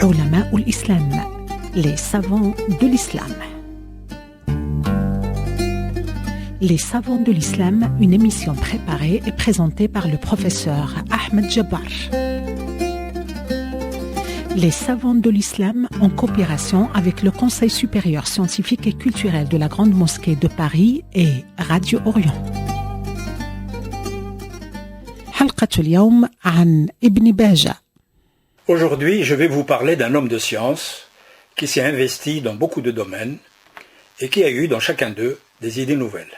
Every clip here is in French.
علماء الإسلام, les savants de l'islam. Les savants de l'islam, une émission préparée et présentée par le professeur Ahmed Jabbar. Les savants de l'islam en coopération avec le Conseil supérieur scientifique et culturel de la Grande Mosquée de Paris et Radio Orient. حلقة اليوم عن ابن باجة. Aujourd'hui, je vais vous parler d'un homme de science qui s'est investi dans beaucoup de domaines et qui a eu dans chacun d'eux des idées nouvelles.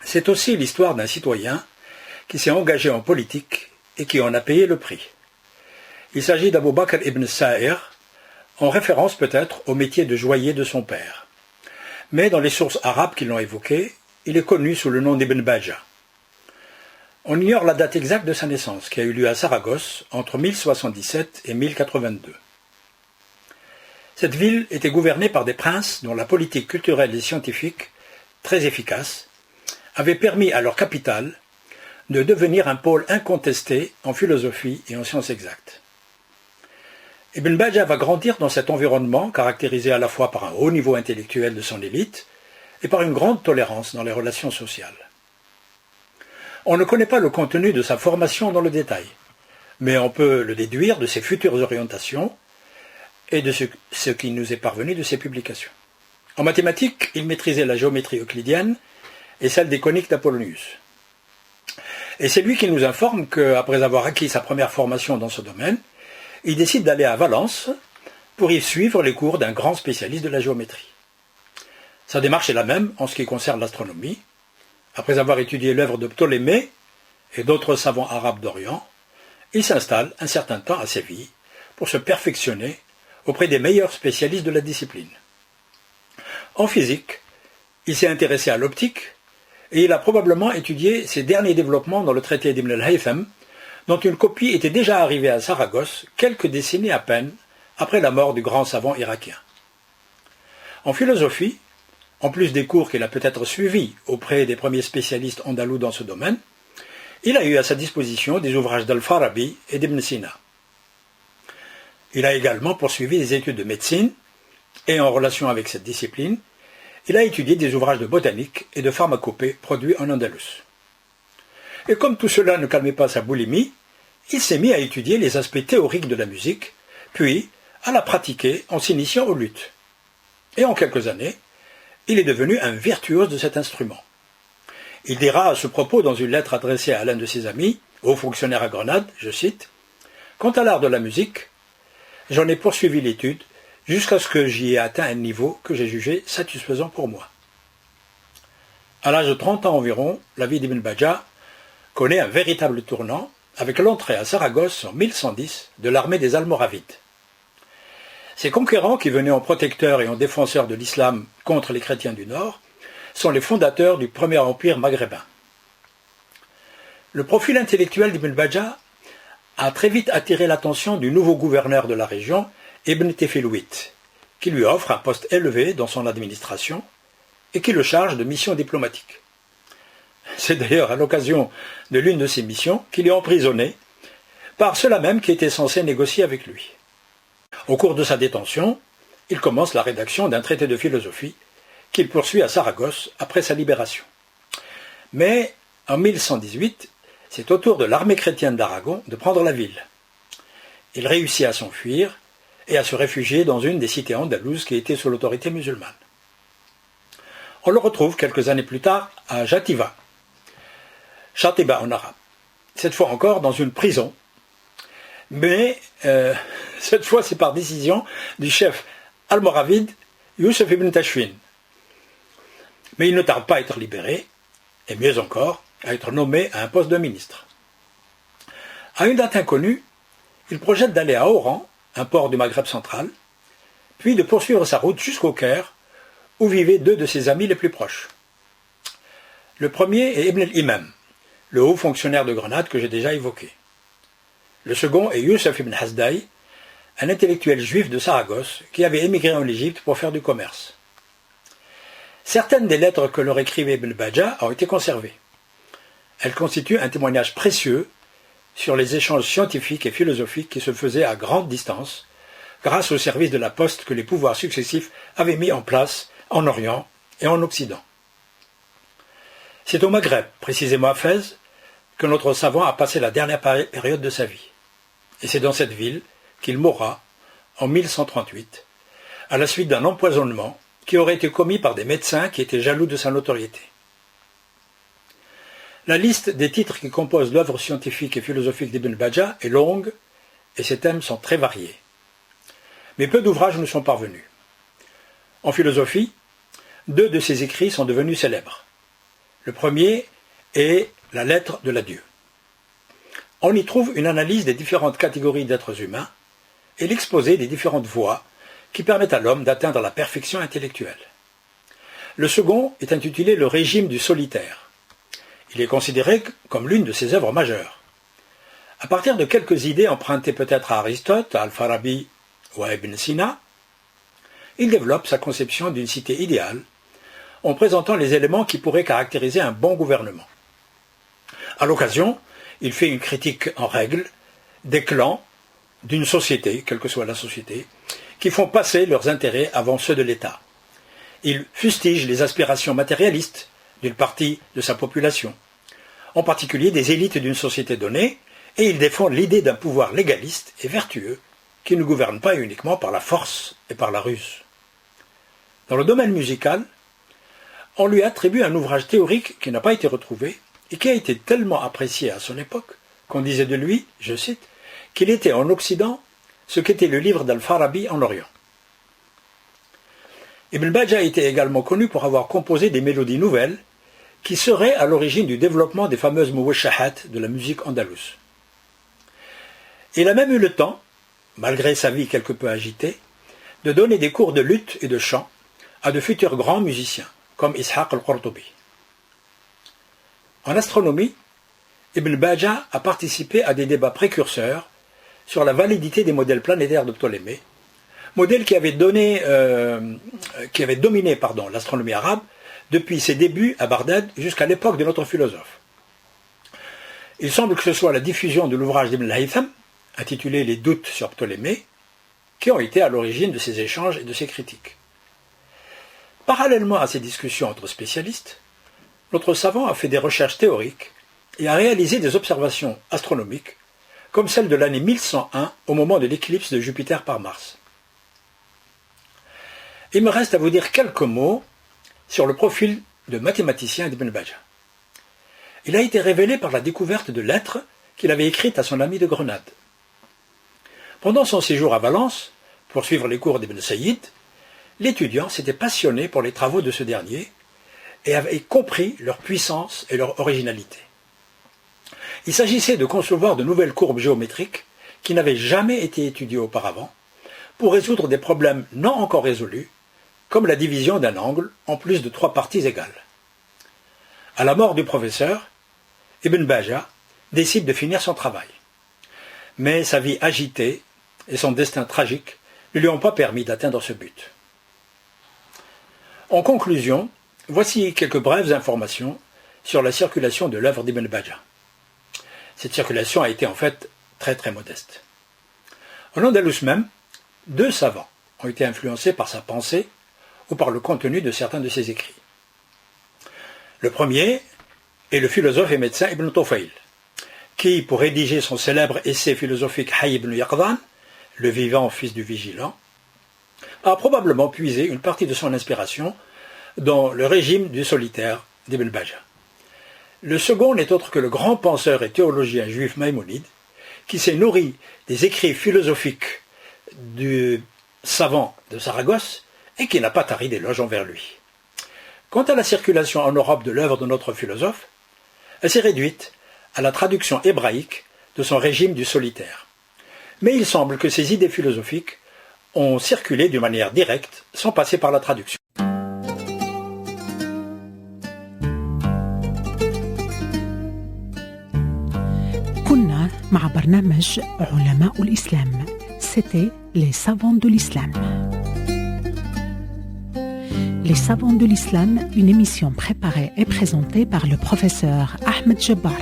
C'est aussi l'histoire d'un citoyen qui s'est engagé en politique et qui en a payé le prix. Il s'agit d'Abou Bakr ibn Sa'ir, en référence peut-être au métier de joaillier de son père. Mais dans les sources arabes qui l'ont évoqué, il est connu sous le nom d'Ibn Baja. On ignore la date exacte de sa naissance, qui a eu lieu à Saragosse entre 1077 et 1082. Cette ville était gouvernée par des princes dont la politique culturelle et scientifique, très efficace, avait permis à leur capitale de devenir un pôle incontesté en philosophie et en sciences exactes. Ibn Baja va grandir dans cet environnement caractérisé à la fois par un haut niveau intellectuel de son élite et par une grande tolérance dans les relations sociales. On ne connaît pas le contenu de sa formation dans le détail, mais on peut le déduire de ses futures orientations et de ce qui nous est parvenu de ses publications. En mathématiques, il maîtrisait la géométrie euclidienne et celle des coniques d'Apollonius. Et c'est lui qui nous informe qu'après avoir acquis sa première formation dans ce domaine, il décide d'aller à Valence pour y suivre les cours d'un grand spécialiste de la géométrie. Sa démarche est la même en ce qui concerne l'astronomie. Après avoir étudié l'œuvre de Ptolémée et d'autres savants arabes d'Orient, il s'installe un certain temps à Séville pour se perfectionner auprès des meilleurs spécialistes de la discipline. En physique, il s'est intéressé à l'optique et il a probablement étudié ses derniers développements dans le traité d'Ibn al-Haytham, dont une copie était déjà arrivée à Saragosse quelques décennies à peine après la mort du grand savant irakien. En philosophie, en plus des cours qu'il a peut-être suivis auprès des premiers spécialistes andalous dans ce domaine, il a eu à sa disposition des ouvrages d'Al-Farabi et d'Ibn Sina. Il a également poursuivi des études de médecine et en relation avec cette discipline, il a étudié des ouvrages de botanique et de pharmacopée produits en Andalus. Et comme tout cela ne calmait pas sa boulimie, il s'est mis à étudier les aspects théoriques de la musique, puis à la pratiquer en s'initiant aux luttes. Et en quelques années, il est devenu un virtuose de cet instrument. Il dira à ce propos dans une lettre adressée à l'un de ses amis, haut fonctionnaire à Grenade, je cite, « Quant à l'art de la musique, j'en ai poursuivi l'étude jusqu'à ce que j'y ai atteint un niveau que j'ai jugé satisfaisant pour moi. » À l'âge de 30 ans environ, la vie d'Ibn Baja connaît un véritable tournant avec l'entrée à Saragosse en 1110 de l'armée des Almoravides. Ces conquérants qui venaient en protecteurs et en défenseurs de l'islam contre les chrétiens du Nord sont les fondateurs du premier empire maghrébin. Le profil intellectuel d'Ibn Baja a très vite attiré l'attention du nouveau gouverneur de la région, Ibn Tefilwit, qui lui offre un poste élevé dans son administration et qui le charge de missions diplomatiques. C'est d'ailleurs à l'occasion de l'une de ces missions qu'il est emprisonné par ceux-là même qui étaient censés négocier avec lui. Au cours de sa détention, il commence la rédaction d'un traité de philosophie qu'il poursuit à Saragosse après sa libération. Mais en 1118, c'est au tour de l'armée chrétienne d'Aragon de prendre la ville. Il réussit à s'enfuir et à se réfugier dans une des cités andalouses qui était sous l'autorité musulmane. On le retrouve quelques années plus tard à Jatiba, Chatiba en arabe, cette fois encore dans une prison, mais cette fois c'est par décision du chef almoravide Youssef ibn Tashfin. Mais il ne tarde pas à être libéré, et mieux encore, à être nommé à un poste de ministre. À une date inconnue, il projette d'aller à Oran, un port du Maghreb central, puis de poursuivre sa route jusqu'au Caire, où vivaient deux de ses amis les plus proches. Le premier est Ibn al-Imam, le haut fonctionnaire de Grenade que j'ai déjà évoqué. Le second est Youssef ibn Hasdaï, un intellectuel juif de Saragosse qui avait émigré en Égypte pour faire du commerce. Certaines des lettres que leur écrivait Ibn Baja ont été conservées. Elles constituent un témoignage précieux sur les échanges scientifiques et philosophiques qui se faisaient à grande distance grâce au service de la poste que les pouvoirs successifs avaient mis en place en Orient et en Occident. C'est au Maghreb, précisément à Fès, que notre savant a passé la dernière période de sa vie. Et c'est dans cette ville qu'il mourra en 1138, à la suite d'un empoisonnement qui aurait été commis par des médecins qui étaient jaloux de sa notoriété. La liste des titres qui composent l'œuvre scientifique et philosophique d'Ibn Bajjah est longue et ses thèmes sont très variés. Mais peu d'ouvrages nous sont parvenus. En philosophie, 2 de ses écrits sont devenus célèbres. Le premier est la lettre de l'adieu. On y trouve une analyse des différentes catégories d'êtres humains et l'exposé des différentes voies qui permettent à l'homme d'atteindre la perfection intellectuelle. Le second est intitulé Le régime du solitaire. Il est considéré comme l'une de ses œuvres majeures. À partir de quelques idées empruntées peut-être à Aristote, à Al-Farabi ou à Ibn Sina, il développe sa conception d'une cité idéale en présentant les éléments qui pourraient caractériser un bon gouvernement. À l'occasion, il fait une critique en règle des clans d'une société, quelle que soit la société, qui font passer leurs intérêts avant ceux de l'État. Il fustige les aspirations matérialistes d'une partie de sa population, en particulier des élites d'une société donnée, et il défend l'idée d'un pouvoir légaliste et vertueux qui ne gouverne pas uniquement par la force et par la ruse. Dans le domaine musical, on lui attribue un ouvrage théorique qui n'a pas été retrouvé et qui a été tellement apprécié à son époque qu'on disait de lui, je cite, qu'il était en Occident ce qu'était le livre d'Al-Farabi en Orient. Ibn Bajjah était également connu pour avoir composé des mélodies nouvelles qui seraient à l'origine du développement des fameuses muwashshahat de la musique andalouse. Il a même eu le temps, malgré sa vie quelque peu agitée, de donner des cours de luth et de chant à de futurs grands musiciens, comme Ishaq al-Qurtubi. En astronomie, Ibn Bajjah a participé à des débats précurseurs sur la validité des modèles planétaires de Ptolémée, modèle qui avait dominé l'astronomie arabe depuis ses débuts à Bagdad jusqu'à l'époque de notre philosophe. Il semble que ce soit la diffusion de l'ouvrage d'Ibn al-Haytham, intitulé Les doutes sur Ptolémée, qui ont été à l'origine de ces échanges et de ces critiques. Parallèlement à ces discussions entre spécialistes, notre savant a fait des recherches théoriques et a réalisé des observations astronomiques, comme celle de l'année 1101 au moment de l'éclipse de Jupiter par Mars. Il me reste à vous dire quelques mots sur le profil de mathématicien d'Ibn Bajjah. Il a été révélé par la découverte de lettres qu'il avait écrites à son ami de Grenade. Pendant son séjour à Valence, pour suivre les cours d'Ibn Sayyid, l'étudiant s'était passionné pour les travaux de ce dernier et avait compris leur puissance et leur originalité. Il s'agissait de concevoir de nouvelles courbes géométriques qui n'avaient jamais été étudiées auparavant pour résoudre des problèmes non encore résolus, comme la division d'un angle en plus de 3 parties égales. À la mort du professeur, Ibn Bajjah décide de finir son travail. Mais sa vie agitée et son destin tragique ne lui ont pas permis d'atteindre ce but. En conclusion, voici quelques brèves informations sur la circulation de l'œuvre d'Ibn Bajjah. Cette circulation a été en fait très très modeste. En Andalous même, 2 savants ont été influencés par sa pensée ou par le contenu de certains de ses écrits. Le premier est le philosophe et médecin Ibn Tufayl, qui, pour rédiger son célèbre essai philosophique Hayy ibn Yaqdhan, le vivant fils du vigilant, a probablement puisé une partie de son inspiration dans le régime du solitaire d'Ibn Bajjah. Le second n'est autre que le grand penseur et théologien juif Maïmonide, qui s'est nourri des écrits philosophiques du savant de Saragosse et qui n'a pas tari d'éloges envers lui. Quant à la circulation en Europe de l'œuvre de notre philosophe, elle s'est réduite à la traduction hébraïque de son régime du solitaire. Mais il semble que ces idées philosophiques ont circulé d'une manière directe, sans passer par la traduction. كنا مع برنامج علماء الإسلام. C'était les savants de l'islam. Les savants de l'islam, une émission préparée et présentée par le professeur Ahmed Jabbar.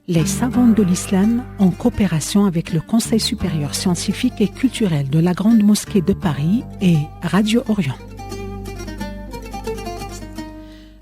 Les savantes de l'islam en coopération avec le Conseil supérieur scientifique et culturel de la Grande Mosquée de Paris et Radio Orient.